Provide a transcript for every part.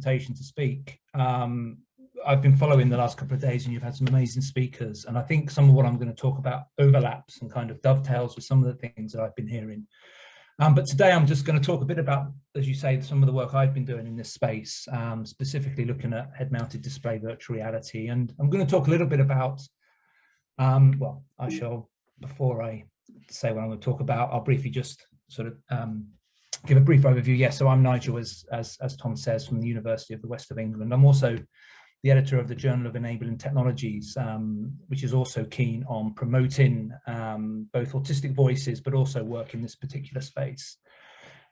invitation to speak. I've been following the last couple of days and you've had some amazing speakers, and I think some of what I'm going to talk about overlaps and kind of dovetails with some of the things that I've been hearing. But today I'm just going to talk a bit about, as you say, some of the work I've been doing in this space, specifically looking at head-mounted display virtual reality. And I'm going to talk a little bit about, well, I shall, before I say what I'm going to talk about, I'll briefly just sort of give a brief overview. Yes, so I'm Nigel, as Tom says, from the University of the West of England. I'm also the editor of the Journal of Enabling Technologies, which is also keen on promoting both autistic voices, but also work in this particular space.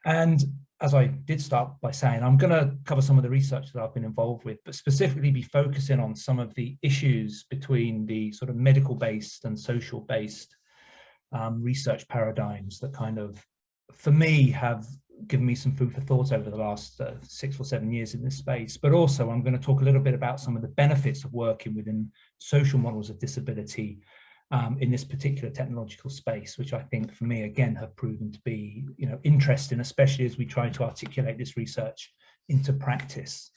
And as I did start by saying, I'm going to cover some of the research that I've been involved with, but specifically be focusing on some of the issues between the sort of medical-based and social-based research paradigms that kind of, for me, have given me some food for thought over the last 6 or 7 years in this space. But also I'm going to talk a little bit about some of the benefits of working within social models of disability in this particular technological space, which I think for me, again, have proven to be, you know, interesting, especially as we try to articulate this research into practice.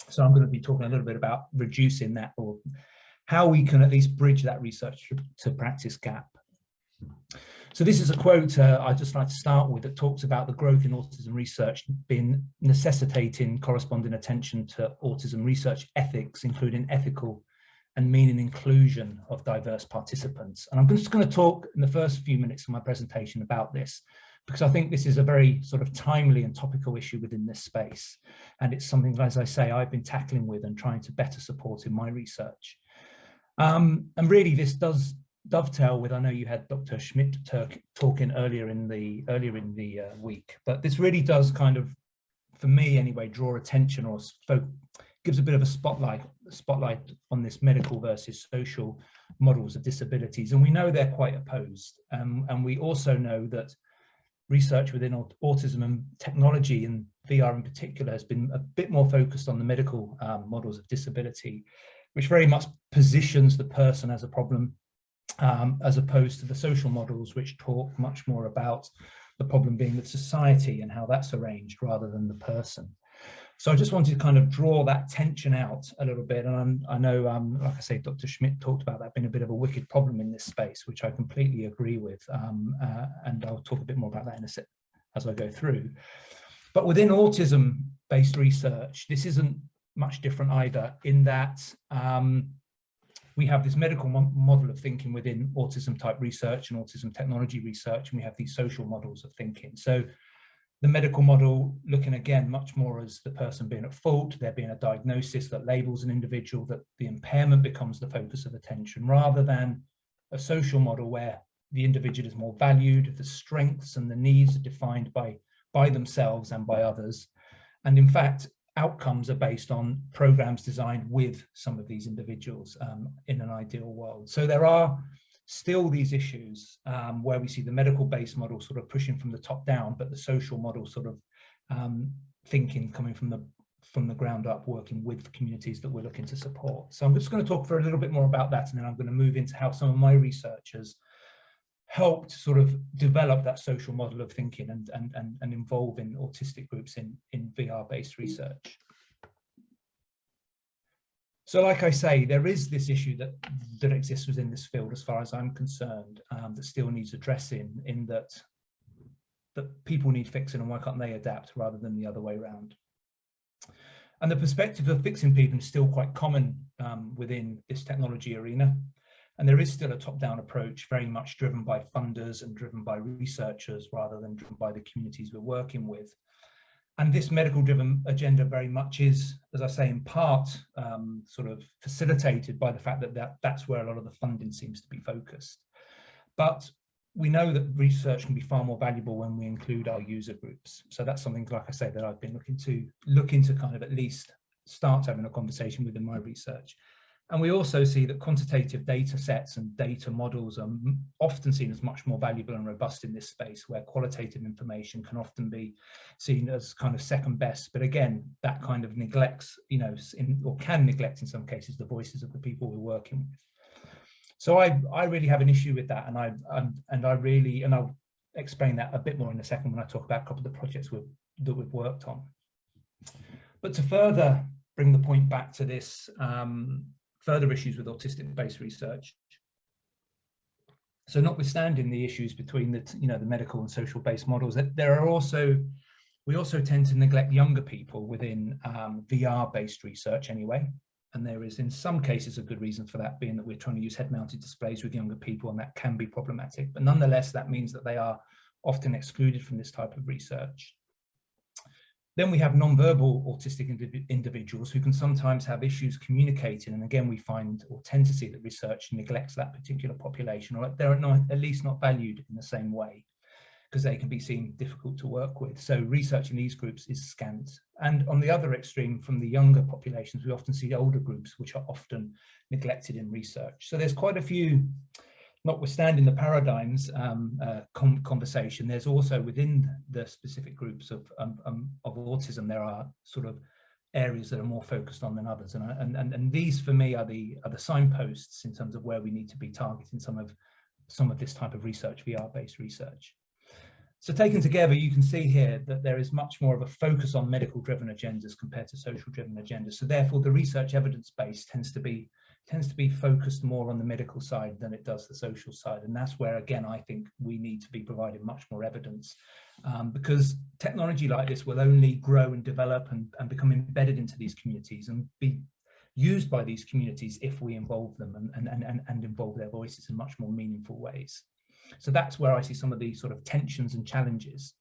So I'm going to be talking a little bit about reducing that, or how we can at least bridge that research to practice gap. So this is a quote I'd just like to start with that talks about the growth in autism research being necessitating corresponding attention to autism research ethics, including ethical and meaning inclusion of diverse participants. And I'm just going to talk in the first few minutes of my presentation about this, because I think this is a very sort of timely and topical issue within this space. And it's something, as I say, I've been tackling with and trying to better support in my research. And really this does dovetail with, I know you had Dr. Schmidt talking earlier in the week, but this really does kind of, for me anyway, draw attention or gives a bit of a spotlight on this medical versus social models of disabilities. And we know they're quite opposed. And we also know that research within autism and technology, and VR in particular, has been a bit more focused on the medical models of disability, which very much positions the person as a problem, as opposed to the social models, which talk much more about the problem being with society and how that's arranged rather than the person. So I just wanted to kind of draw that tension out a little bit. And I know, like I say, Dr. Schmidt talked about that being a bit of a wicked problem in this space, which I completely agree with. And I'll talk a bit more about that in a sec as I go through. But within autism-based research, this isn't much different either, in that we have this medical model of thinking within autism type research and autism technology research, and we have these social models of thinking. So the medical model looking again much more as the person being at fault, there being a diagnosis that labels an individual, that the impairment becomes the focus of attention, rather than a social model where the individual is more valued, the strengths and the needs are defined by themselves and by others. And in fact, outcomes are based on programs designed with some of these individuals in an ideal world. So there are still these issues where we see the medical-based model sort of pushing from the top down, but the social model sort of thinking coming from the ground up, working with communities that we're looking to support. So I'm just going to talk for a little bit more about that, and then I'm going to move into how some of my research has helped sort of develop that social model of thinking and involving autistic groups in VR-based research. So like I say, there is this issue that exists within this field, as far as I'm concerned, that still needs addressing, in that people need fixing, and why can't they adapt rather than the other way around? And the perspective of fixing people is still quite common within this technology arena. And there is still a top-down approach, very much driven by funders and driven by researchers rather than driven by the communities we're working with. And this medical-driven agenda very much is, as I say, in part sort of facilitated by the fact that that's where a lot of the funding seems to be focused. But we know that research can be far more valuable when we include our user groups. So that's something, like I say, that I've been looking to kind of at least start having a conversation within my research. And we also see that quantitative data sets and data models are often seen as much more valuable and robust in this space, where qualitative information can often be seen as kind of second best. But again, that kind of neglects, you know, or can neglect in some cases, the voices of the people we're working with. So I really have an issue with that, and I'll explain that a bit more in a second when I talk about a couple of the projects that we've worked on. But to further bring the point back to this, further issues with autistic-based research. So notwithstanding the issues between the medical and social-based models, that there are also, we also tend to neglect younger people within VR-based research anyway. And there is, in some cases, a good reason for that, being that we're trying to use head-mounted displays with younger people, and that can be problematic. But nonetheless, that means that they are often excluded from this type of research. Then we have non-verbal autistic individuals who can sometimes have issues communicating. And again, we find or tend to see that research neglects that particular population, or they're not, at least not valued in the same way, because they can be seen difficult to work with. So research in these groups is scant. And on the other extreme, from the younger populations, we often see older groups, which are often neglected in research. So there's quite a few, notwithstanding the paradigms conversation, there's also within the specific groups of autism, there are sort of areas that are more focused on than others. And these for me are the signposts in terms of where we need to be targeting some of this type of research, VR-based research. So taken together, you can see here that there is much more of a focus on medical-driven agendas compared to social-driven agendas. So therefore, the research evidence base tends to be focused more on the medical side than it does the social side. And that's where, again, I think we need to be providing much more evidence, because technology like this will only grow and develop and become embedded into these communities and be used by these communities if we involve them and involve their voices in much more meaningful ways. So that's where I see some of these sort of tensions and challenges.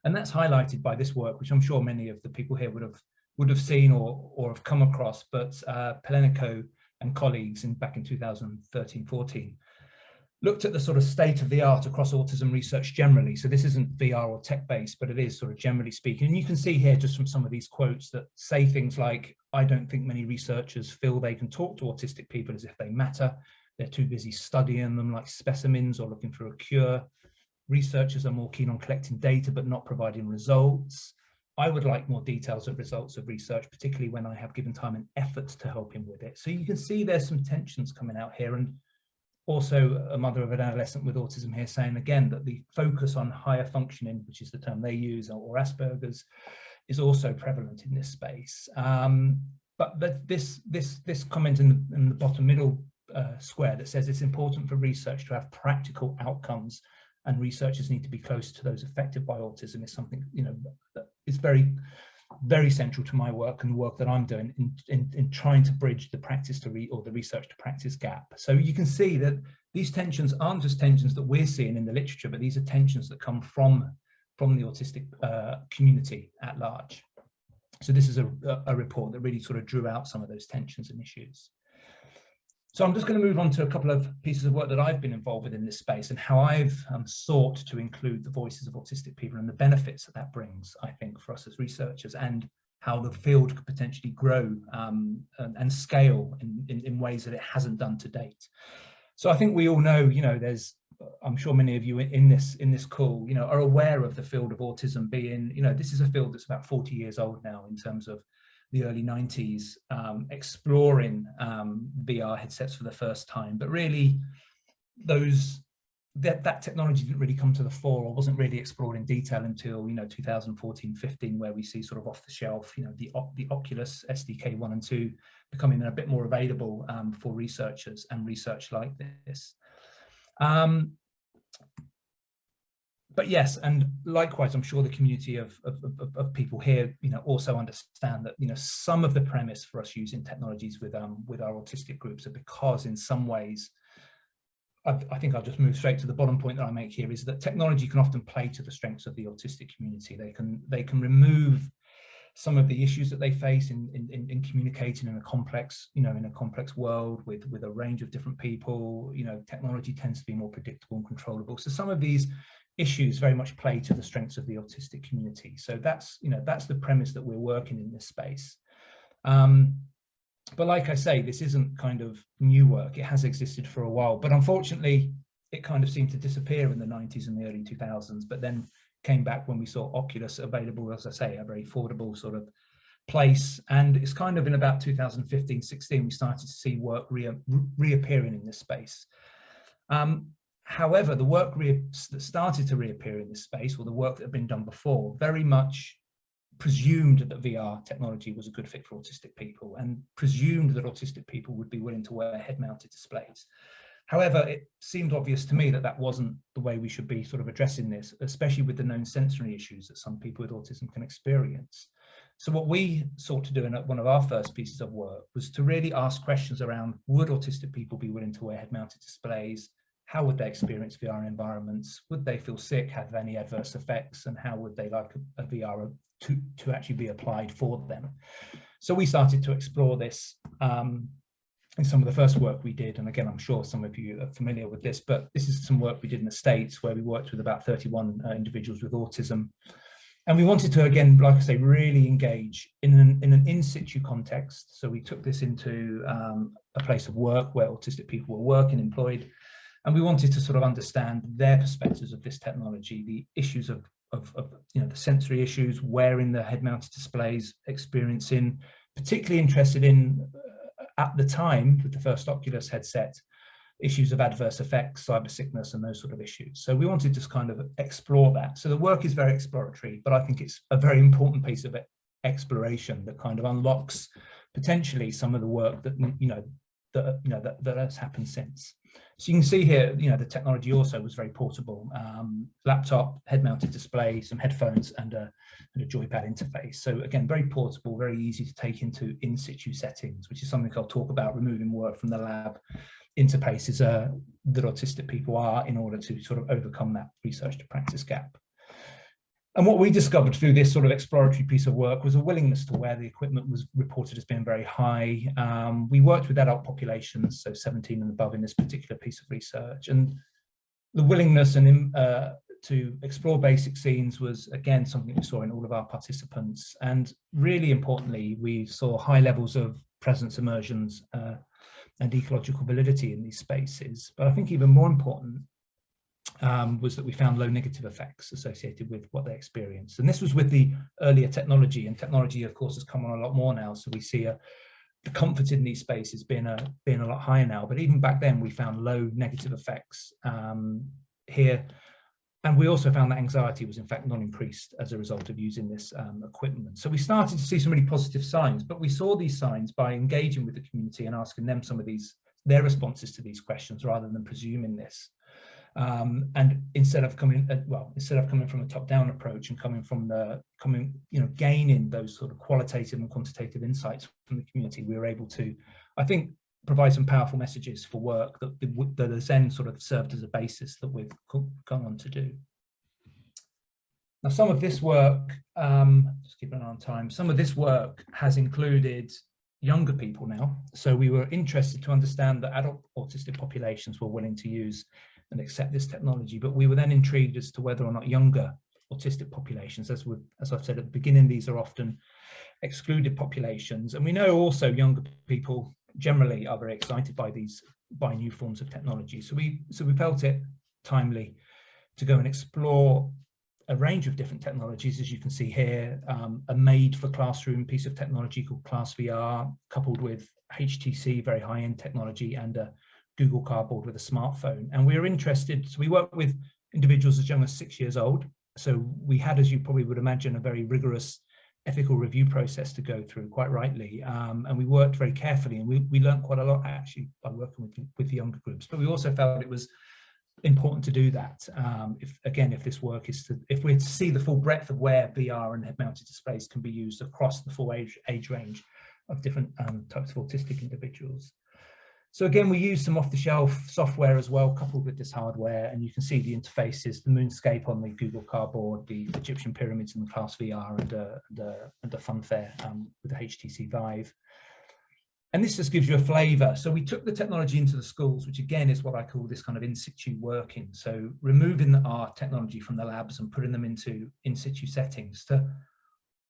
And that's highlighted by this work, which I'm sure many of the people here would have seen or have come across, but Pelenico and colleagues back in 2013-14 looked at the sort of state of the art across autism research generally. So this isn't VR or tech-based, but it is sort of generally speaking. And you can see here just from some of these quotes that say things like, I don't think many researchers feel they can talk to autistic people as if they matter. They're too busy studying them like specimens or looking for a cure. Researchers are more keen on collecting data but not providing results. I would like more details of results of research, particularly when I have given time and effort to help him with it. So you can see there's some tensions coming out here. And also a mother of an adolescent with autism here saying again that the focus on higher functioning, which is the term they use, or Asperger's, is also prevalent in this space. But this comment in the bottom middle square that says it's important for research to have practical outcomes and researchers need to be close to those affected by autism is something, that is very, very central to my work and the work that I'm doing in trying to bridge the practice to the research to practice gap. So you can see that these tensions aren't just tensions that we're seeing in the literature, but these are tensions that come from the autistic community at large. So this is a report that really sort of drew out some of those tensions and issues. So I'm just going to move on to a couple of pieces of work that I've been involved with in this space and how I've sought to include the voices of autistic people and the benefits that brings, I think, for us as researchers, and how the field could potentially grow and scale in ways that it hasn't done to date. So I think we all know, I'm sure many of you in this call, are aware of the field of autism being, this is a field that's about 40 years old now in terms of the early 90s, exploring VR headsets for the first time, but really that technology didn't really come to the fore or wasn't really explored in detail until 2014-15, where we see sort of off the shelf, the Oculus SDK 1 and 2 becoming a bit more available for researchers and research like this. But yes, and likewise, I'm sure the community of people here, also understand that, some of the premise for us using technologies with our autistic groups are because in some ways, I think I'll just move straight to the bottom point that I make here, is that technology can often play to the strengths of the autistic community. They can remove some of the issues that they face in communicating in a complex, in a complex world with a range of different people. Technology tends to be more predictable and controllable. So some of these issues very much play to the strengths of the autistic community. So that's the premise that we're working in this space. But like I say, this isn't kind of new work. It has existed for a while, but unfortunately, it kind of seemed to disappear in the 90s and the early 2000s, but then came back when we saw Oculus available, as I say, a very affordable sort of place. And it's kind of in about 2015-16, we started to see work reappearing in this space. However, the work that started to reappear in this space, or the work that had been done before, very much presumed that VR technology was a good fit for autistic people and presumed that autistic people would be willing to wear head-mounted displays. However, it seemed obvious to me that that wasn't the way we should be sort of addressing this, especially with the known sensory issues that some people with autism can experience. So what we sought to do in one of our first pieces of work was to really ask questions around, would autistic people be willing to wear head-mounted displays? How would they experience VR environments? Would they feel sick, have any adverse effects? And how would they like a VR to actually be applied for them? So we started to explore this in some of the first work we did. And again, I'm sure some of you are familiar with this, but this is some work we did in the States where we worked with about 31 individuals with autism. And we wanted to, again, like I say, really engage in an in-situ context. So we took this into a place of work where autistic people were working, employed, and we wanted to sort of understand their perspectives of this technology, the issues of the sensory issues, wearing the head-mounted displays, experiencing, particularly interested in, at the time, with the first Oculus headset, issues of adverse effects, cyber sickness, and those sort of issues. So we wanted to just kind of explore that. So the work is very exploratory, but I think it's a very important piece of exploration that kind of unlocks potentially some of the work that that has happened since. So you can see here, the technology also was very portable. Laptop, head-mounted display, some headphones, and a joypad interface. So again, very portable, very easy to take into in-situ settings, which is something I'll talk about, removing work from the lab into places that autistic people are, in order to sort of overcome that research to practice gap. And what we discovered through this sort of exploratory piece of work was a willingness to wear the equipment was reported as being very high. We worked with adult populations, so 17 and above in this particular piece of research. And the willingness to explore basic scenes was, again, something we saw in all of our participants. And really importantly, we saw high levels of presence, immersions, and ecological validity in these spaces. But I think even more important was that we found low negative effects associated with what they experienced. And this was with the earlier technology, and technology, of course, has come on a lot more now. So we see the comfort in these spaces being a lot higher now. But even back then, we found low negative effects here. And we also found that anxiety was in fact non-increased as a result of using this equipment. So we started to see some really positive signs, but we saw these signs by engaging with the community and asking them some of their responses to these questions, rather than presuming this. And instead of coming from a top-down approach and gaining those sort of qualitative and quantitative insights from the community, we were able to, I think, provide some powerful messages for work that has then sort of served as a basis that we've gone on to do. Now, some of this work, just keeping an eye on time, some of this work has included younger people now. So we were interested to understand that adult autistic populations were willing to use and accept this technology, but we were then intrigued as to whether or not younger autistic populations, as I've said at the beginning, these are often excluded populations. And we know also younger people generally are very excited by new forms of technology. So we felt it timely to go and explore a range of different technologies, as you can see here, a made for classroom piece of technology called Class VR, coupled with HTC, very high-end technology, and a Google Cardboard with a smartphone. And we were interested, so we work with individuals as young as 6 years old. So we had, as you probably would imagine, a very rigorous ethical review process to go through, quite rightly. And we worked very carefully, and we learned quite a lot actually by working with the younger groups. But we also felt it was important to do that. If this work is if we're to see the full breadth of where VR and head-mounted displays can be used across the full age range of different types of autistic individuals. So again, we use some off-the-shelf software as well, coupled with this hardware, and you can see the interfaces, the moonscape on the Google Cardboard, the Egyptian pyramids in the Class VR, and the funfair with the HTC Vive. And this just gives you a flavor. So we took the technology into the schools, which again is what I call this kind of in-situ working. So removing our technology from the labs and putting them into in-situ settings to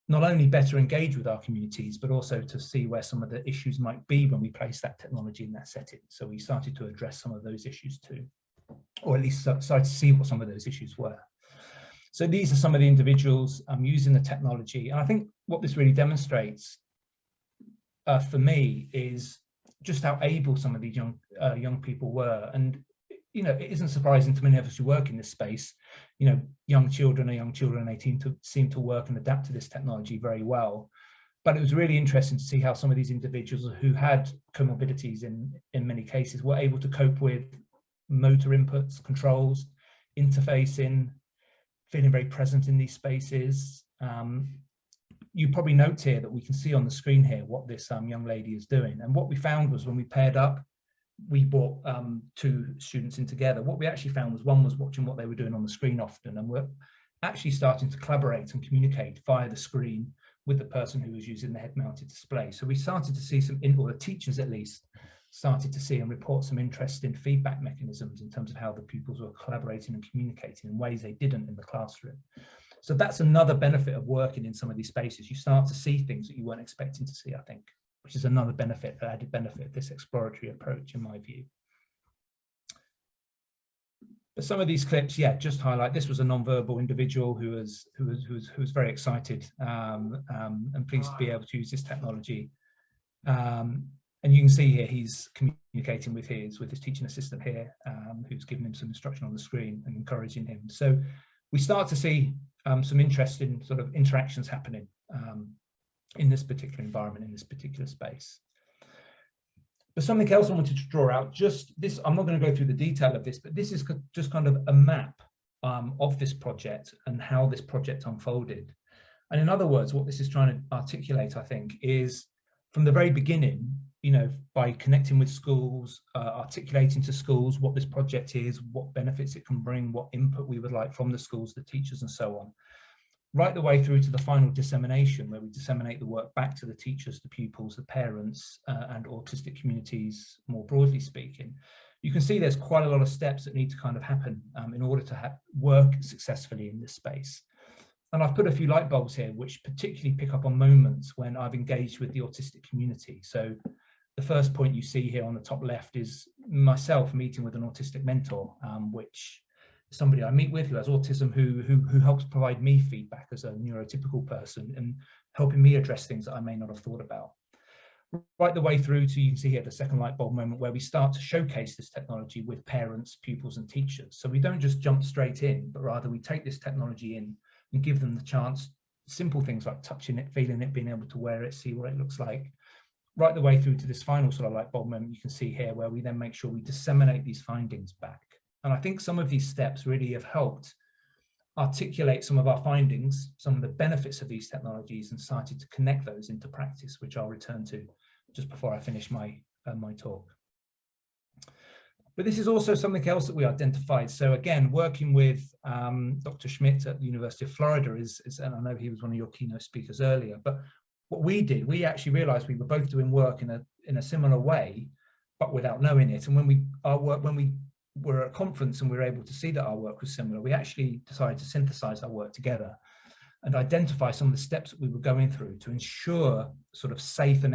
not only better engage with our communities, but also to see where some of the issues might be when we place that technology in that setting. So we started to address some of those issues too, or at least started to see what some of those issues were. So these are some of the individuals using the technology. And I think what this really demonstrates for me is just how able some of these young people were. And you know, it isn't surprising to many of us who work in this space. You know, young children 18 seem to work and adapt to this technology very well. But it was really interesting to see how some of these individuals who had comorbidities in many cases were able to cope with motor inputs, controls, interfacing, feeling very present in these spaces. You probably note here that we can see on the screen here what this young lady is doing. And what we found was when we paired up, we brought two students in together. What we actually found was one was watching what they were doing on the screen often, and we're actually starting to collaborate and communicate via the screen with the person who was using the head-mounted display. So we started to see some, or the teachers at least, started to see and report some interesting feedback mechanisms in terms of how the pupils were collaborating and communicating in ways they didn't in the classroom. So that's another benefit of working in some of these spaces. You start to see things that you weren't expecting to see, I think, which is another benefit, added benefit of this exploratory approach, in my view. But some of these clips, yeah, just highlight this was a non-verbal individual who was very excited and pleased to be able to use this technology. And you can see here he's communicating with his teaching assistant here, who's giving him some instruction on the screen and encouraging him. So we start to see some interesting sort of interactions happening in this particular environment, in this particular space. But something else I wanted to draw out, just this, I'm not going to go through the detail of this, but this is just kind of a map of this project and how this project unfolded. And in other words, what this is trying to articulate, I think, is from the very beginning, you know, by connecting with schools, articulating to schools what this project is, what benefits it can bring, what input we would like from the schools, the teachers, and so on, right the way through to the final dissemination, where we disseminate the work back to the teachers, the pupils, the parents, and autistic communities, more broadly speaking. You can see there's quite a lot of steps that need to kind of happen in order to work successfully in this space. And I've put a few light bulbs here, which particularly pick up on moments when I've engaged with the autistic community. So the first point you see here on the top left is myself meeting with an autistic mentor, which is somebody I meet with who has autism, who helps provide me feedback as a neurotypical person and helping me address things that I may not have thought about. Right the way through to, you can see here, the second light bulb moment where we start to showcase this technology with parents, pupils, and teachers. So we don't just jump straight in, but rather we take this technology in and give them the chance, simple things like touching it, feeling it, being able to wear it, see what it looks like, right the way through to this final sort of light bulb moment you can see here, where we then make sure we disseminate these findings back. And I think some of these steps really have helped articulate some of our findings, some of the benefits of these technologies, and started to connect those into practice, which I'll return to just before I finish my talk. But this is also something else that we identified. So again, working with Dr. Schmidt at the University of Florida and I know he was one of your keynote speakers earlier, but what we did, we actually realized we were both doing work in a similar way, but without knowing it. And when we were at a conference and we were able to see that our work was similar, we actually decided to synthesize our work together and identify some of the steps that we were going through to ensure sort of safe and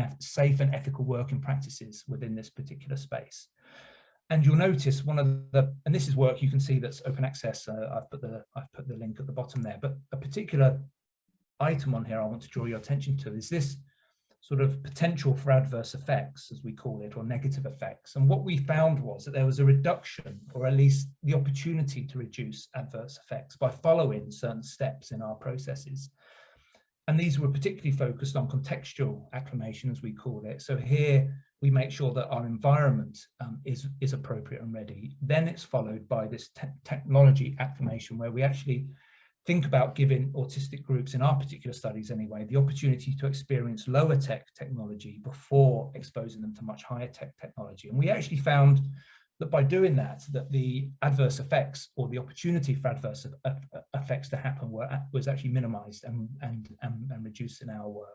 ethical working practices within this particular space. And you'll notice one of the, and this is work you can see that's open access. I've put the link at the bottom there, but a particular item on here I want to draw your attention to is this sort of potential for adverse effects, as we call it, or negative effects. And what we found was that there was a reduction, or at least the opportunity to reduce adverse effects by following certain steps in our processes. And these were particularly focused on contextual acclimation, as we call it. So here we make sure that our environment is appropriate and ready. Then it's followed by this technology acclimation, where we actually think about giving autistic groups, in our particular studies anyway, the opportunity to experience lower tech technology before exposing them to much higher tech technology. And we actually found that by doing that, that the adverse effects, or the opportunity for adverse effects to happen, was actually minimized and reduced in our work.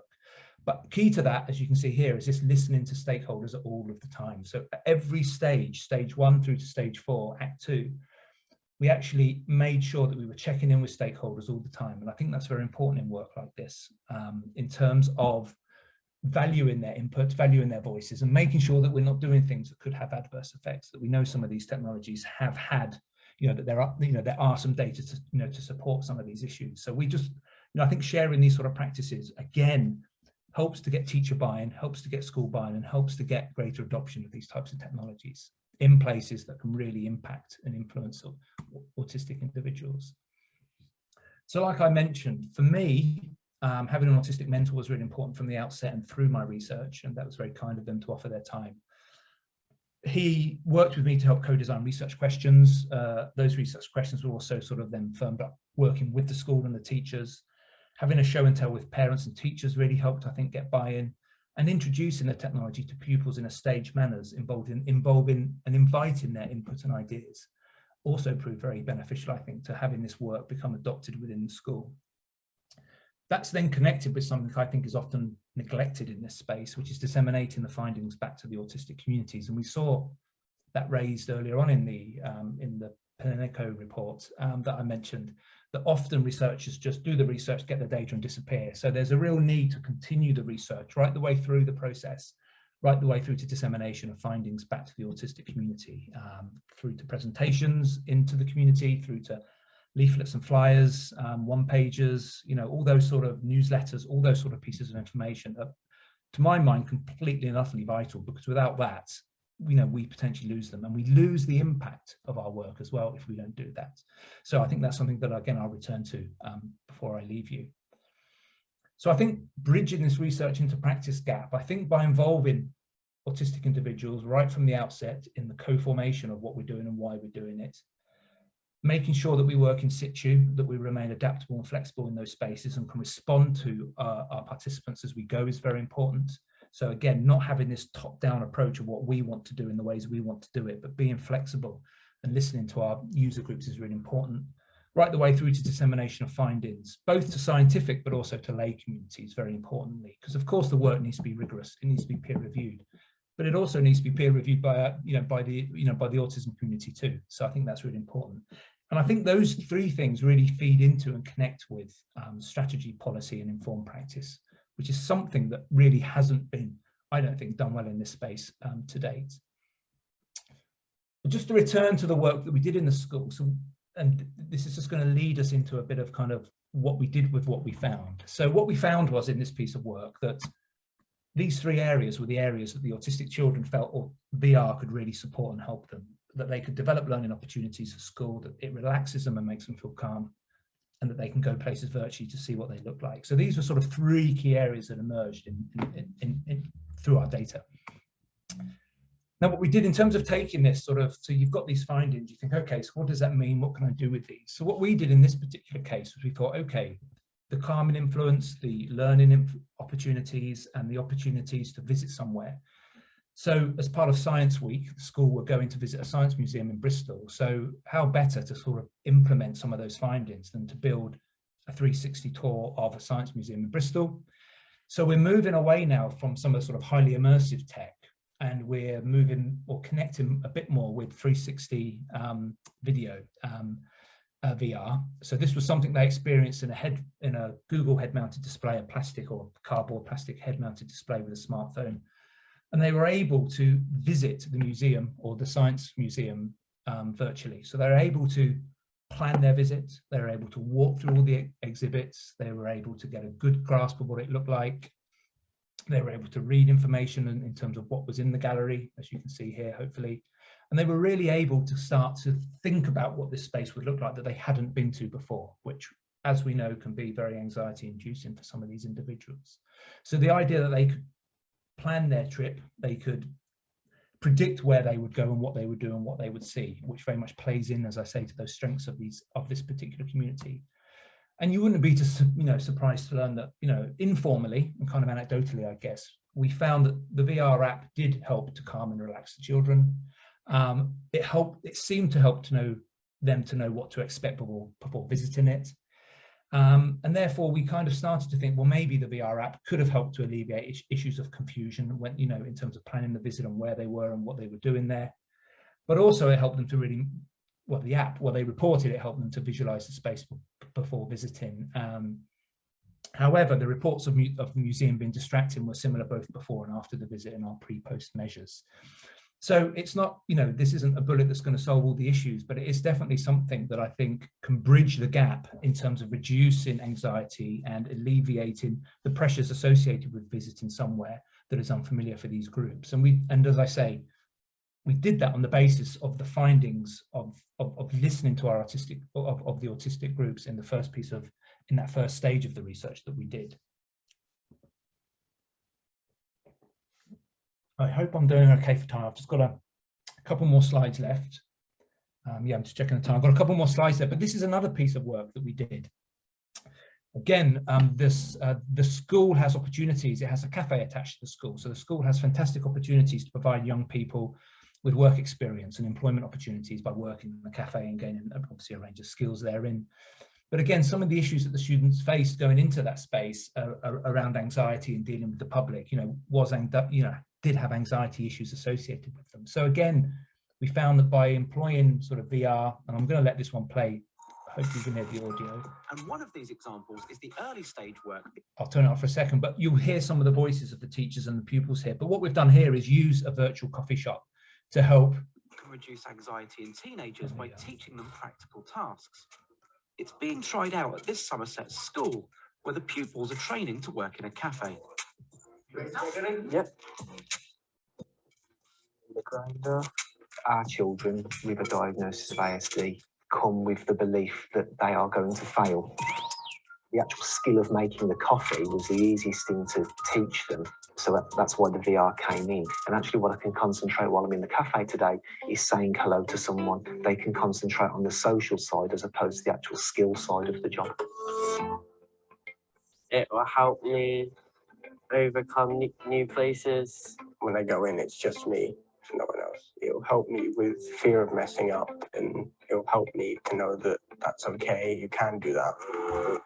But key to that, as you can see here, is this listening to stakeholders all of the time. So at every stage 1 through to stage 4, Act 2, we actually made sure that we were checking in with stakeholders all the time. And I think that's very important in work like this, in terms of valuing their input, valuing their voices, and making sure that we're not doing things that could have adverse effects, that we know some of these technologies have had, that there are some data to, to support some of these issues. So we just, I think sharing these sort of practices, again, helps to get teacher buy-in, helps to get school buy-in, and helps to get greater adoption of these types of technologies. in places that can really impact and influence autistic individuals. So like I mentioned, for me, having an autistic mentor was really important from the outset and through my research, and that was very kind of them to offer their time. He worked with me to help co-design research questions. Those research questions were also sort of then firmed up working with the school and the teachers. Having a show and tell with parents and teachers really helped, I think, get buy-in, and introducing the technology to pupils in a staged manners, involving and inviting their input and ideas, also proved very beneficial, I think, to having this work become adopted within the school. That's then connected with something I think is often neglected in this space, which is disseminating the findings back to the autistic communities. And we saw that raised earlier on in the Penico report that I mentioned, that often researchers just do the research, get the data and disappear. So there's a real need to continue the research right the way through the process, right the way through to dissemination of findings back to the autistic community, through to presentations into the community, through to leaflets and flyers, one-pagers, you know, all those sort of newsletters, all those sort of pieces of information that, to my mind, completely and utterly vital, because without that, you know, we potentially lose them, and we lose the impact of our work as well if we don't do that. So I think that's something that, again, I'll return to before I leave you. So I think bridging this research into practice gap, I think by involving autistic individuals right from the outset in the co-formation of what we're doing and why we're doing it, making sure that we work in situ, that we remain adaptable and flexible in those spaces and can respond to our participants as we go is very important. So again, not having this top-down approach of what we want to do in the ways we want to do it, but being flexible and listening to our user groups is really important, right the way through to dissemination of findings, both to scientific but also to lay communities, very importantly, because of course the work needs to be rigorous, it needs to be peer-reviewed, but it also needs to be peer-reviewed by by the autism community too. So I think that's really important. And I think those three things really feed into and connect with strategy, policy, and informed practice, which is something that really hasn't been, I don't think, done well in this space to date. But just to return to the work that we did in the school, and this is just going to lead us into a bit of kind of what we did with what we found. So what we found was in this piece of work that these three areas were the areas that the autistic children felt or VR could really support and help them, that they could develop learning opportunities at school, that it relaxes them and makes them feel calm, and that they can go places virtually to see what they look like. So these were sort of three key areas that emerged through our data. Now, what we did in terms of taking this sort of, so you've got these findings, you think, okay, so what does that mean? What can I do with these? So what we did in this particular case was we thought, okay, the calming influence, the learning opportunities, and the opportunities to visit somewhere. So as part of Science Week, the school were going to visit a science museum in Bristol. So how better to sort of implement some of those findings than to build a 360 tour of a science museum in Bristol. So we're moving away now from some of the sort of highly immersive tech, and we're moving or connecting a bit more with 360 video VR. So this was something they experienced in a Google head-mounted display, a plastic or cardboard plastic head-mounted display with a smartphone. And they were able to visit the museum or the science museum virtually. So they're able to plan their visit, they're able to walk through all the exhibits, they were able to get a good grasp of what it looked like, they were able to read information in terms of what was in the gallery, as you can see here, hopefully. And they were really able to start to think about what this space would look like that they hadn't been to before, which, as we know, can be very anxiety-inducing for some of these individuals. So the idea that they could plan their trip, they could predict where they would go and what they would do and what they would see, which very much plays in, as I say, to those strengths of this particular community. And you wouldn't be surprised to learn that, informally and kind of anecdotally, I guess, we found that the VR app did help to calm and relax the children. It seemed to help them to know what to expect before visiting it. And therefore we kind of started to think, well, maybe the VR app could have helped to alleviate issues of confusion when, in terms of planning the visit and where they were and what they were doing there. But also it helped them to really, they reported it helped them to visualize the space before visiting. However, the reports of the museum being distracting were similar both before and after the visit in our pre-post measures. So it's not, this isn't a bullet that's going to solve all the issues, but it is definitely something that I think can bridge the gap in terms of reducing anxiety and alleviating the pressures associated with visiting somewhere that is unfamiliar for these groups. And as I say, we did that on the basis of the findings of listening to our of the autistic groups in the first in that first stage of the research that we did. I hope I'm doing okay for time. I've just got a couple more slides left. Yeah, I'm just checking the time. I've got a couple more slides there, but this is another piece of work that we did. Again, the school has opportunities. It has a cafe attached to the school. So the school has fantastic opportunities to provide young people with work experience and employment opportunities by working in the cafe and gaining obviously a range of skills therein. But again, some of the issues that the students faced going into that space around anxiety and dealing with the public, did have anxiety issues associated with them. So again, we found that by employing sort of VR, and I'm going to let this one play, hopefully you can hear the audio. And one of these examples is the early stage work. I'll turn it off for a second, but you'll hear some of the voices of the teachers and the pupils here. But what we've done here is use a virtual coffee shop to help Can reduce anxiety in teenagers by teaching them practical tasks. It's being tried out at this Somerset school, where the pupils are training to work in a cafe. Yep. The grinder. Our children with a diagnosis of ASD come with the belief that they are going to fail. The actual skill of making the coffee was the easiest thing to teach them. So that's why the VR came in. And actually what I can concentrate while I'm in the cafe today is saying hello to someone. They can concentrate on the social side as opposed to the actual skill side of the job. It will help me overcome new places. When I go in, it's just me, no one else. It'll help me with fear of messing up, and it'll help me to know that that's okay, you can do that.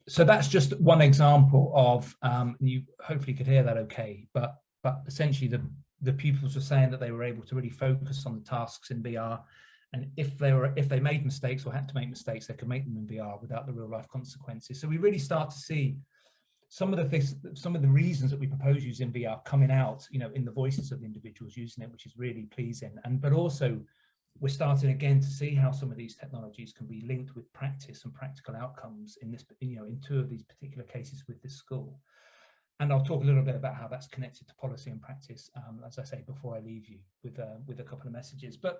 So that's just one example of, you hopefully could hear that okay, but essentially the pupils were saying that they were able to really focus on the tasks in VR, and if they made mistakes or had to make mistakes, they could make them in VR without the real life consequences. So we really start to see some of the reasons that we propose using VR coming out, in the voices of the individuals using it, which is really pleasing. But also we're starting again to see how some of these technologies can be linked with practice and practical outcomes in this, in two of these particular cases with this school. And I'll talk a little bit about how that's connected to policy and practice, as I say, before I leave you with a couple of messages. But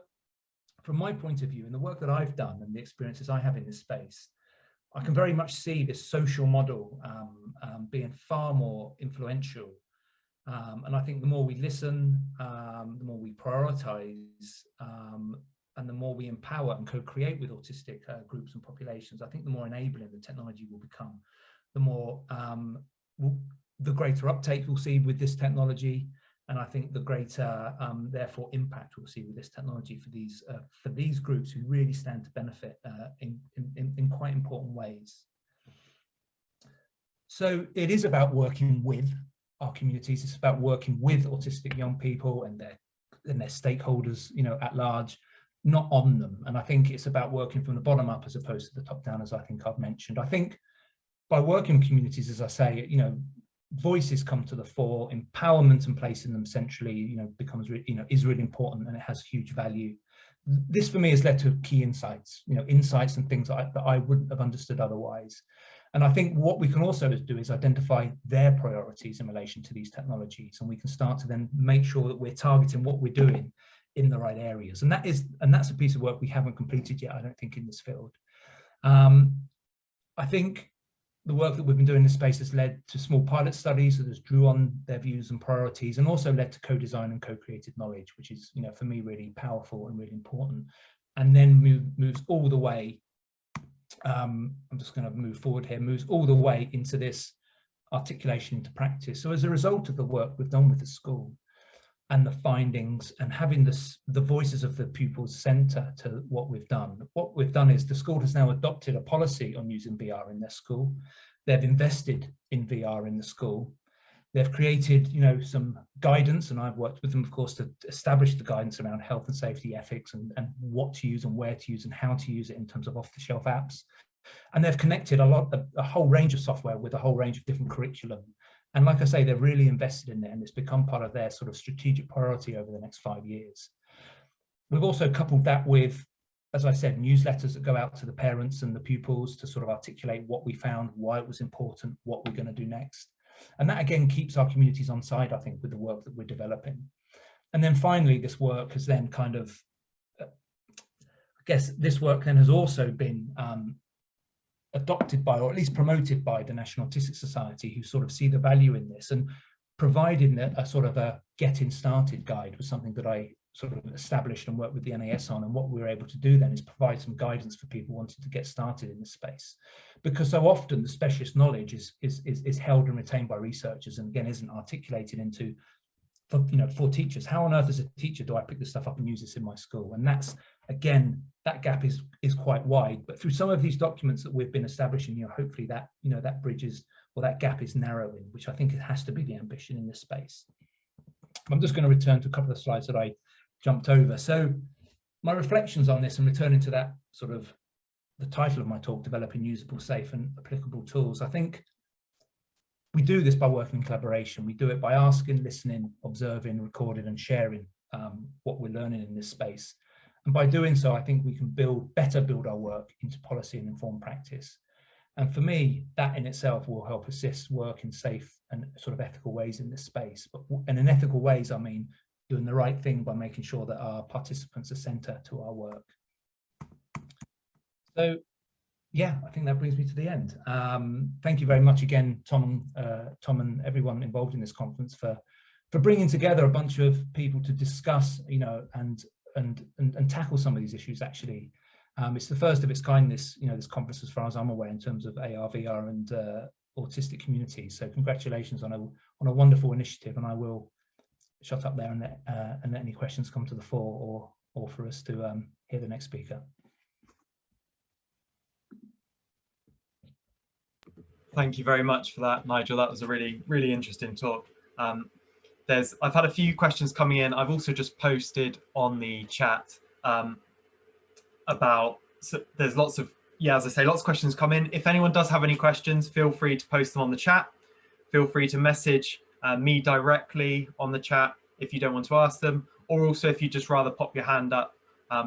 from my point of view, in the work that I've done and the experiences I have in this space, I can very much see this social model being far more influential. And I think the more we listen, the more we prioritize, and the more we empower and co-create with autistic groups and populations, I think the more enabling the technology will become, the more the greater uptake we'll see with this technology, and I think the greater therefore impact we'll see with this technology for these groups who really stand to benefit in quite important ways. So it is about working with our communities. It's about working with autistic young people and their stakeholders, at large, not on them. And I think it's about working from the bottom up as opposed to the top down, as I think I've mentioned. I think by working with communities, as I say, voices come to the fore, empowerment and placing them centrally, becomes, is really important, and it has huge value. This for me has led to key insights, insights and things that I wouldn't have understood otherwise. And I think what we can also do is identify their priorities in relation to these technologies, and we can start to then make sure that we're targeting what we're doing in the right areas. And that's a piece of work we haven't completed yet, I don't think, in this field. I think the work that we've been doing in this space has led to small pilot studies that has drew on their views and priorities, and also led to co-design and co-created knowledge, which is, for me, really powerful and really important. And then moves all the way, I'm just going to move forward here, moves all the way into this articulation into practice. So as a result of the work we've done with the school and the findings, and having the voices of the pupils centre to what we've done is the school has now adopted a policy on using VR in their school. They've invested in VR in the school. They've created, some guidance, and I've worked with them, of course, to establish the guidance around health and safety ethics and what to use and where to use and how to use it in terms of off-the-shelf apps. And they've connected a whole range of software with a whole range of different curriculum. And like I say, they're really invested in it, and it's become part of their sort of strategic priority over the next 5 years. We've also coupled that with, as I said, newsletters that go out to the parents and the pupils to sort of articulate what we found, why it was important, what we're going to do next. And that again keeps our communities on side, I think, with the work that we're developing. And then finally, this work has then kind of, I guess this work then has also been adopted by, or at least promoted by, the National Autistic Society, who sort of see the value in this, and providing a sort of a getting started guide was something that I sort of established and worked with the NAS on. And what we were able to do then is provide some guidance for people wanting to get started in this space, because so often the specialist knowledge is held and retained by researchers, and again isn't articulated into, for teachers. How on earth as a teacher do I pick this stuff up and use this in my school? And that's, again, that gap is quite wide. But through some of these documents that we've been establishing, hopefully that that bridges, or that gap is narrowing, which I think it has to be the ambition in this space. I'm just going to return to a couple of slides that I jumped over. So my reflections on this, and returning to that sort of the title of my talk, developing usable, safe and applicable tools. I think we do this by working in collaboration. We do it by asking, listening, observing, recording and sharing what we're learning in this space. And by doing so, I think we can better build our work into policy and informed practice. And for me, that in itself will help assist work in safe and sort of ethical ways in this space. And in ethical ways, I mean doing the right thing by making sure that our participants are centre to our work. So yeah, I think that brings me to the end. Thank you very much again, Tom and everyone involved in this conference for bringing together a bunch of people to discuss, and tackle some of these issues. Actually, it's the first of its kind, this conference, as far as I'm aware, in terms of AR, VR, and autistic communities. So congratulations on a wonderful initiative, and I will shut up there and let any questions come to the fore, or for us to hear the next speaker. Thank you very much for that, Nigel. That was a really, really interesting talk. I've had a few questions coming in. I've also just posted on the chat there's lots of, as I say, lots of questions come in. If anyone does have any questions, feel free to post them on the chat. Feel free to message me directly on the chat if you don't want to ask them, or also if you just rather pop your hand up,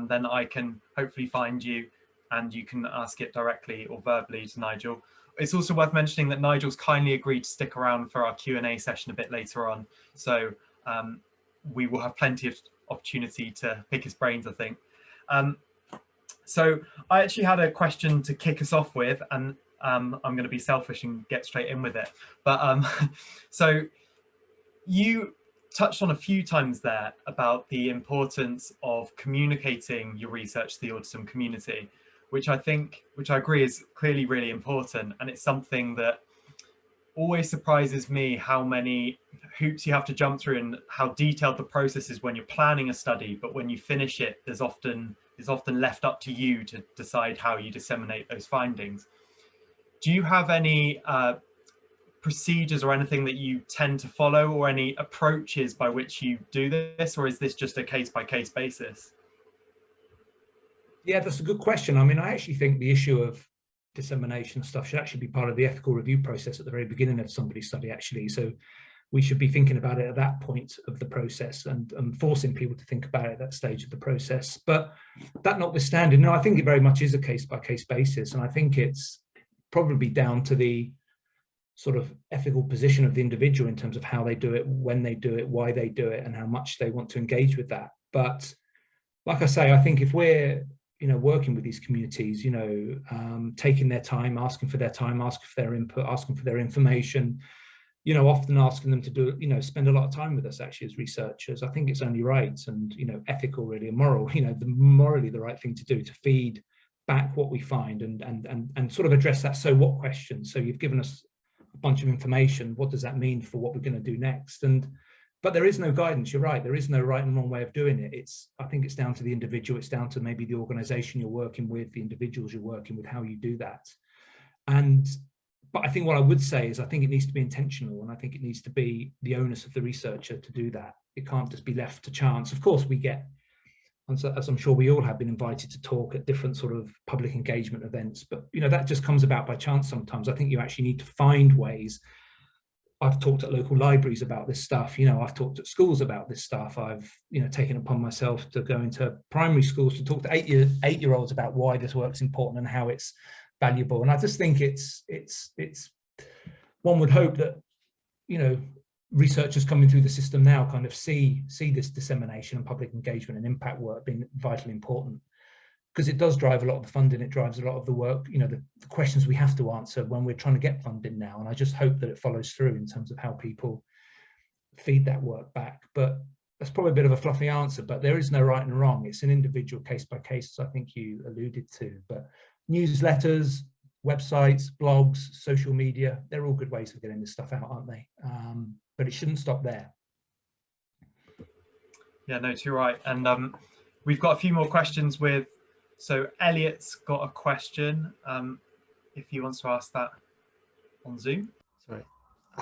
then I can hopefully find you and you can ask it directly or verbally to Nigel. It's also worth mentioning that Nigel's kindly agreed to stick around for our Q&A session a bit later on. So we will have plenty of opportunity to pick his brains, I think. So I actually had a question to kick us off with, and I'm going to be selfish and get straight in with it. But so you touched on a few times there about the importance of communicating your research to the autism community, which I agree is clearly really important. And it's something that always surprises me, how many hoops you have to jump through and how detailed the process is when you're planning a study. But when you finish it, it's often left up to you to decide how you disseminate those findings. Do you have any procedures or anything that you tend to follow, or any approaches by which you do this, or is this just a case-by-case basis? Yeah, that's a good question. I mean, I actually think the issue of dissemination stuff should actually be part of the ethical review process at the very beginning of somebody's study, actually. So we should be thinking about it at that point of the process, and forcing people to think about it at that stage of the process. But that notwithstanding, no, I think it very much is a case-by-case basis. And I think it's probably down to the sort of ethical position of the individual in terms of how they do it, when they do it, why they do it, and how much they want to engage with that. But like I say, I think if we're working with these communities, taking their time, asking for their time, asking for their input, asking for their information, often asking them to do, spend a lot of time with us actually as researchers, I think it's only right and, ethical really, and moral, morally the right thing to do, to feed back what we find and sort of address that so what question. So you've given us a bunch of information, what does that mean for what we're going to do next? But there is no guidance, you're right, there is no right and wrong way of doing it. I think it's down to the individual, it's down to maybe the organization you're working with, the individuals you're working with, how you do that. But I think what I would say is I think it needs to be intentional, and I think it needs to be the onus of the researcher to do that. It can't just be left to chance. Of course we get, as I'm sure we all have, been invited to talk at different sort of public engagement events, but that just comes about by chance sometimes. I think you actually need to find ways. I've talked at local libraries about this stuff, I've talked at schools about this stuff. I've, taken upon myself to go into primary schools to talk to eight-year-olds about why this work's important and how it's valuable. And I just think it's one would hope that researchers coming through the system now kind of see this dissemination and public engagement and impact work being vitally important, because it does drive a lot of the funding. It drives a lot of the work, the questions we have to answer when we're trying to get funding now. And I just hope that it follows through in terms of how people feed that work back. But that's probably a bit of a fluffy answer, but there is no right and wrong. It's an individual case by case, as I think you alluded to. But newsletters, websites, blogs, social media, they're all good ways of getting this stuff out, aren't they? But it shouldn't stop there. Yeah, no, too right. And we've got a few more questions so Elliot's got a question, if he wants to ask that on Zoom. Sorry.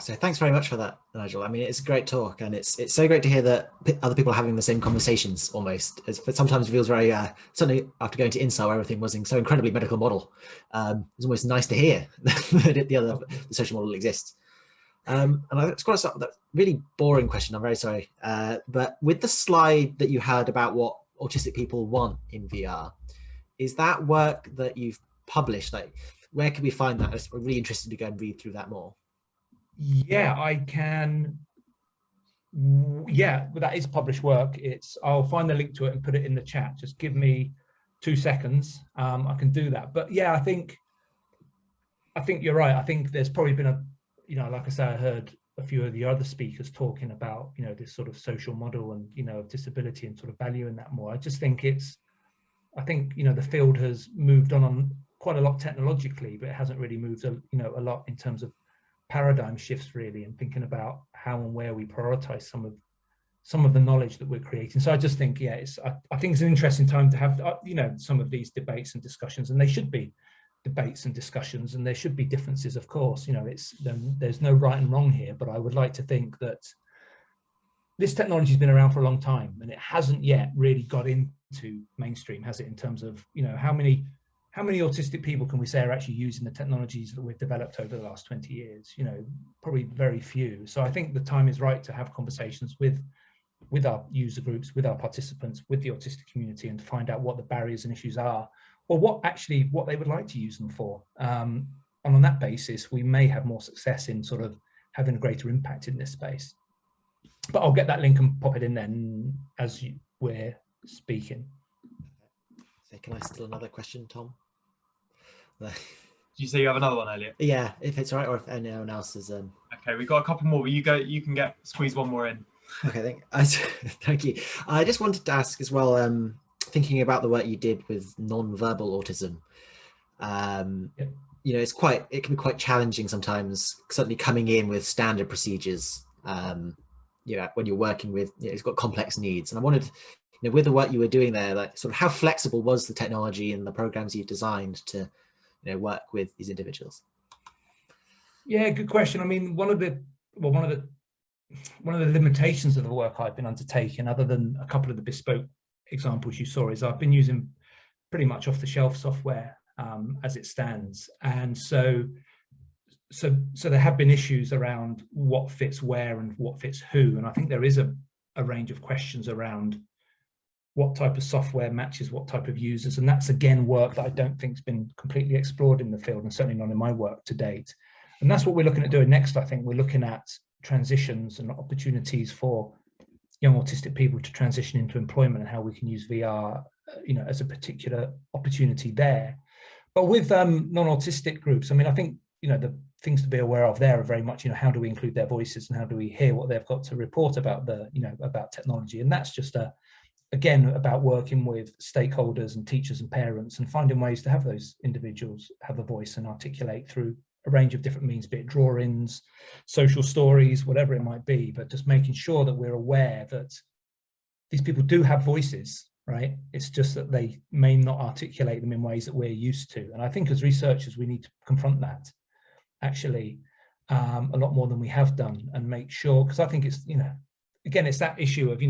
So thanks very much for that, Nigel. I mean, it's a great talk, and it's so great to hear that other people are having the same conversations almost. But sometimes it feels very, certainly after going to INSA, where everything was so incredibly medical model, it's almost nice to hear that the social model exists. And I've got a really boring question, I'm very sorry. But with the slide that you had about what autistic people want in VR, is that work that you've published? Like, where can we find that? I'm really interested to go and read through that more. Yeah, I can. Yeah, but that is published work. I'll find the link to it and put it in the chat. Just give me 2 seconds. I can do that. But yeah, I think you're right. I think there's probably been like I say, I heard a few of the other speakers talking about, this sort of social model and, of disability and sort of valuing that more. I just think the field has moved on quite a lot technologically, but it hasn't really moved, a lot in terms of paradigm shifts really, and thinking about how and where we prioritize some of the knowledge that we're creating. So I just think, I think it's an interesting time to have, some of these debates and discussions, and they should be debates and discussions, and there should be differences, of course. There's no right and wrong here, but I would like to think that this technology has been around for a long time, and it hasn't yet really got into mainstream, has it, in terms of, how many autistic people can we say are actually using the technologies that we've developed over the last 20 years? Probably very few. So I think the time is right to have conversations with our user groups, with our participants, with the autistic community, and to find out what the barriers and issues are, or what they would like to use them for. And on that basis, we may have more success in sort of having a greater impact in this space. But I'll get that link and pop it in then as we're speaking. So can I steal another question, Tom? Did you say you have another one, Elliot? Yeah, if it's all right, or if anyone else is. Okay, we've got a couple more. You can squeeze one more in. Okay, thank you. I just wanted to ask as well, thinking about the work you did with non-verbal autism. It can be quite challenging sometimes, certainly coming in with standard procedures. When you're working with, it's got complex needs. And I wanted, with the work you were doing there, like sort of how flexible was the technology and the programs you designed to, work with these individuals? Yeah, good question. I mean, one of the limitations of the work I've been undertaking, other than a couple of the bespoke examples you saw, is I've been using pretty much off-the-shelf software as it stands, and so there have been issues around what fits where and what fits who, and I think there is a range of questions around what type of software matches what type of users, and that's again work that I don't think has been completely explored in the field, and certainly not in my work to date. And that's what we're looking at doing next. I think we're looking at transitions and opportunities for young autistic people to transition into employment, and how we can use VR, as a particular opportunity there. But with non-autistic groups, I mean, I think, the things to be aware of there are very much, how do we include their voices and how do we hear what they've got to report about about technology? And that's just again, about working with stakeholders and teachers and parents, and finding ways to have those individuals have a voice and articulate through a range of different means, be it drawings, social stories, whatever it might be, but just making sure that we're aware that these people do have voices, right? It's just that they may not articulate them in ways that we're used to. And I think as researchers, we need to confront that actually a lot more than we have done, and make sure, because I think it's, again, it's that issue of,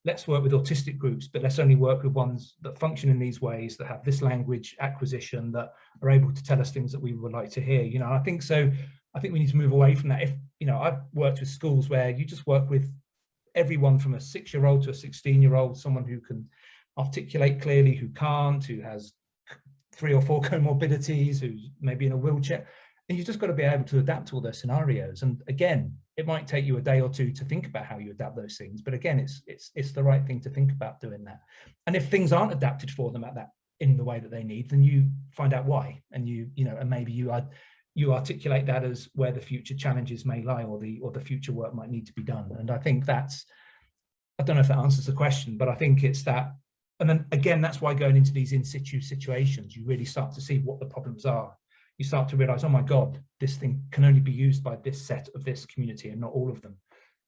let's work with autistic groups, but let's only work with ones that function in these ways, that have this language acquisition, that are able to tell us things that we would like to hear. I think so. I think we need to move away from that. If, I've worked with schools where you just work with everyone from a 6-year-old to a 16-year-old, someone who can articulate clearly, who can't, who has 3 or 4 comorbidities, who's maybe in a wheelchair. And you just got to be able to adapt to all those scenarios. And again, it might take you a day or two to think about how you adapt those things, but again, it's the right thing to think about doing that. And if things aren't adapted for them in the way that they need, then you find out why, and and maybe you articulate that as where the future challenges may lie, or the future work might need to be done. And I think I don't know if that answers the question, but I think it's that. And then again, that's why going into these in situ situations, you really start to see what the problems are. You start to realize, oh my God, this thing can only be used by this set of this community and not all of them.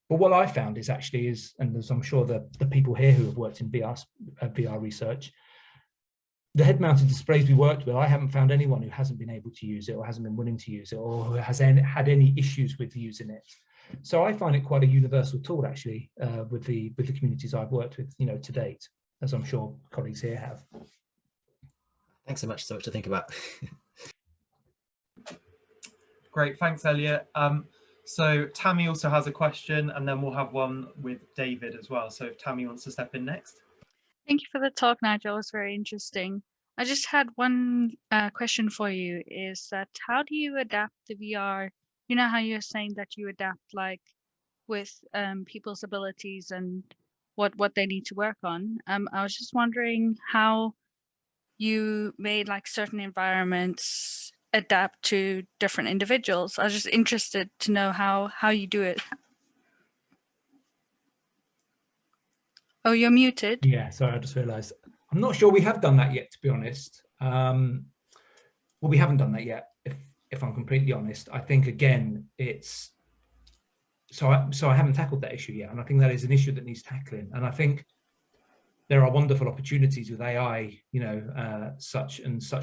But what I found is, and as I'm sure the people here who have worked in VR research, the head-mounted displays we worked with, I haven't found anyone who hasn't been able to use it, or hasn't been willing to use it, or who has had any issues with using it. So I find it quite a universal tool, actually, with the communities I've worked with, to date, as I'm sure colleagues here have. Thanks so much to think about. Great, thanks, Elliot. So Tammy also has a question, and then we'll have one with David as well. So if Tammy wants to step in next. Thank you for the talk, Nigel. It was very interesting. I just had one question for you, is that how do you adapt the VR? You know how you're saying that you adapt like with people's abilities and what they need to work on. I was just wondering how you made like certain environments adapt to different individuals. I was just interested to know how you do it. Oh, you're muted. Yeah, sorry, I just realized. I'm not sure we have done that yet, to be honest. Well, we haven't done that yet, if I'm completely honest. I think, again, it's... So I haven't tackled that issue yet, and I think that is an issue that needs tackling. And I think there are wonderful opportunities with AI, such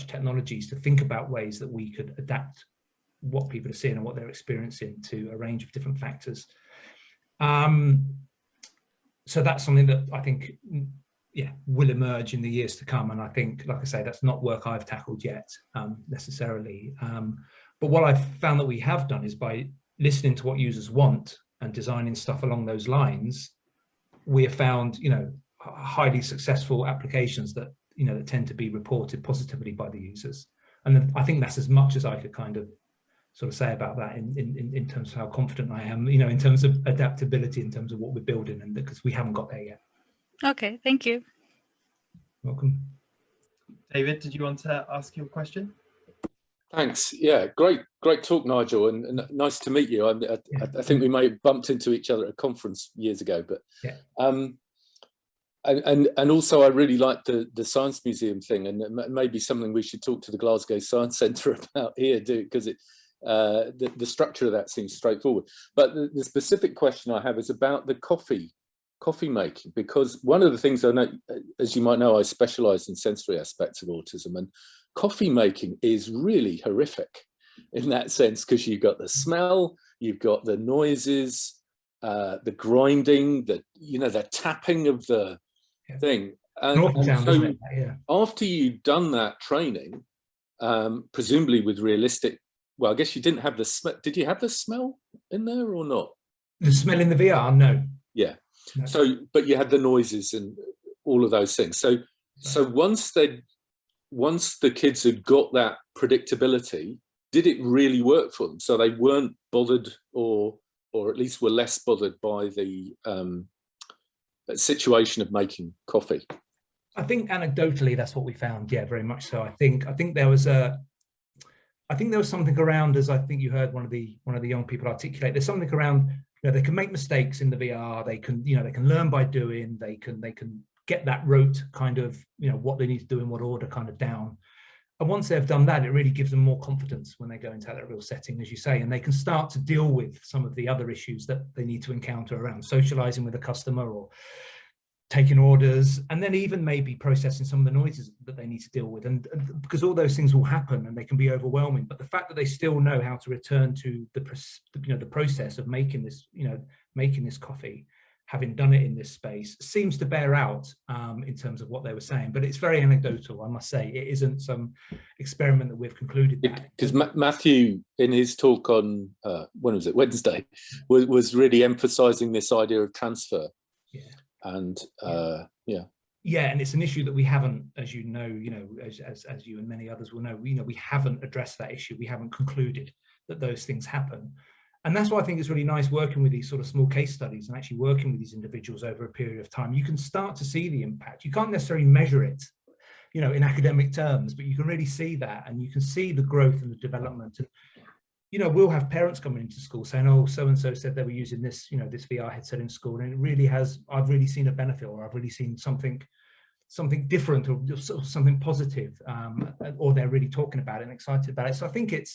technologies, to think about ways that we could adapt what people are seeing and what they're experiencing to a range of different factors. So that's something that I think, will emerge in the years to come. And I think, like I say, that's not work I've tackled yet, necessarily. But what I've found that we have done is, by listening to what users want and designing stuff along those lines, we have found, highly successful applications that, that tend to be reported positively by the users. And then I think that's as much as I could kind of sort of say about that in terms of how confident I am, in terms of adaptability, in terms of what we're building, and because we haven't got there yet. Okay, thank you. Welcome. David, did you want to ask your question? Thanks. Yeah, great talk, Nigel, and nice to meet you. I think we may have bumped into each other at a conference years ago, but yeah. And also I really like the Science Museum thing, and maybe something we should talk to the Glasgow Science Centre about here, because the structure of that seems straightforward. But the specific question I have is about the coffee making, because one of the things I know, as you might know, I specialise in sensory aspects of autism, and coffee making is really horrific in that sense, because you've got the smell, you've got the noises, the grinding, the tapping of the thing. And so after you've done that training, presumably with realistic, well, I guess you didn't have the smell. Did you have the smell in there or not? The smell in the VR? No. Yeah. No. So, but you had the noises and all of those things. So once the kids had got that predictability, did it really work for them? So they weren't bothered, or at least were less bothered by the situation of making coffee. I think anecdotally that's what we found. Yeah, very much so. I think there was something around, as I think you heard one of the young people articulate. There's something around, they can make mistakes in the VR. They can learn by doing. They can get that rote kind of what they need to do in what order kind of down. And once they've done that, it really gives them more confidence when they go into that real setting, as you say, and they can start to deal with some of the other issues that they need to encounter around socializing with a customer, or taking orders, and then even maybe processing some of the noises that they need to deal with. And because all those things will happen and they can be overwhelming, but the fact that they still know how to return to the process of making this coffee, having done it in this space, seems to bear out in terms of what they were saying. But it's very anecdotal, I must say. It isn't some experiment that we've concluded that. Because Matthew, in his talk on, when was it, Wednesday, was really emphasising this idea of transfer. Yeah. And yeah, and it's an issue that we haven't, as you know, as you and many others will know, we haven't addressed that issue. We haven't concluded that those things happen. And that's why I think it's really nice working with these sort of small case studies and actually working with these individuals over a period of time. You can start to see the impact. You can't necessarily measure it, in academic terms, but you can really see that, and you can see the growth and the development. And we'll have parents coming into school saying, oh, so-and-so said they were using this, this VR headset in school, and it really has, I've really seen a benefit, or I've really seen something different, or sort of something positive, or they're really talking about it and excited about it. So I think it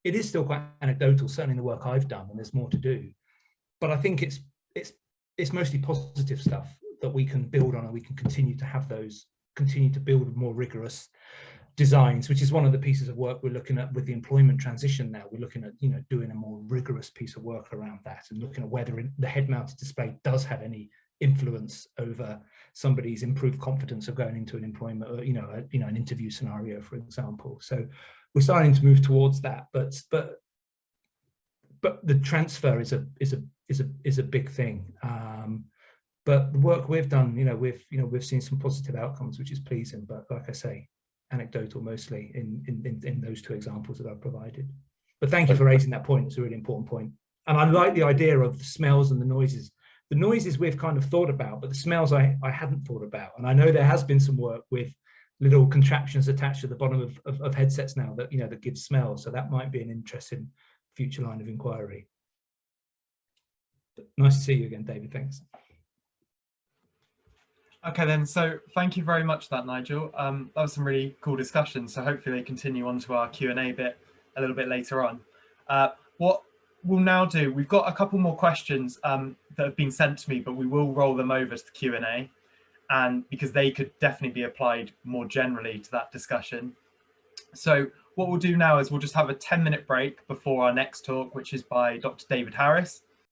is still quite anecdotal, certainly in the work I've done, and there's more to do. But I think it's mostly positive stuff that we can build on, and we can continue to build more rigorous designs, which is one of the pieces of work we're looking at with the employment transition now. We're looking at, doing a more rigorous piece of work around that, and looking at whether the head-mounted display does have any influence over somebody's improved confidence of going into an employment, or an interview scenario, for example. So we're starting to move towards that, but the transfer is a big thing. But the work we've done, we've seen some positive outcomes, which is pleasing. But like I say, anecdotal mostly in those two examples that I've provided. But thank you for raising that point. It's a really important point. And I like the idea of the smells and the noises. The noises we've kind of thought about, but the smells I hadn't thought about. And I know there has been some work with little contraptions attached to the bottom of headsets now that that give smells. So that might be an interesting future line of inquiry. But nice to see you again, David. Thanks. Okay then, so thank you very much for that, Nigel. That was some really cool discussion. So hopefully they continue on to our Q&A bit a little bit later on. What we'll now do, we've got a couple more questions that have been sent to me, but we will roll them over to the Q&A, and because they could definitely be applied more generally to that discussion. So what we'll do now is we'll just have a 10-minute break before our next talk, which is by Dr. David Harris.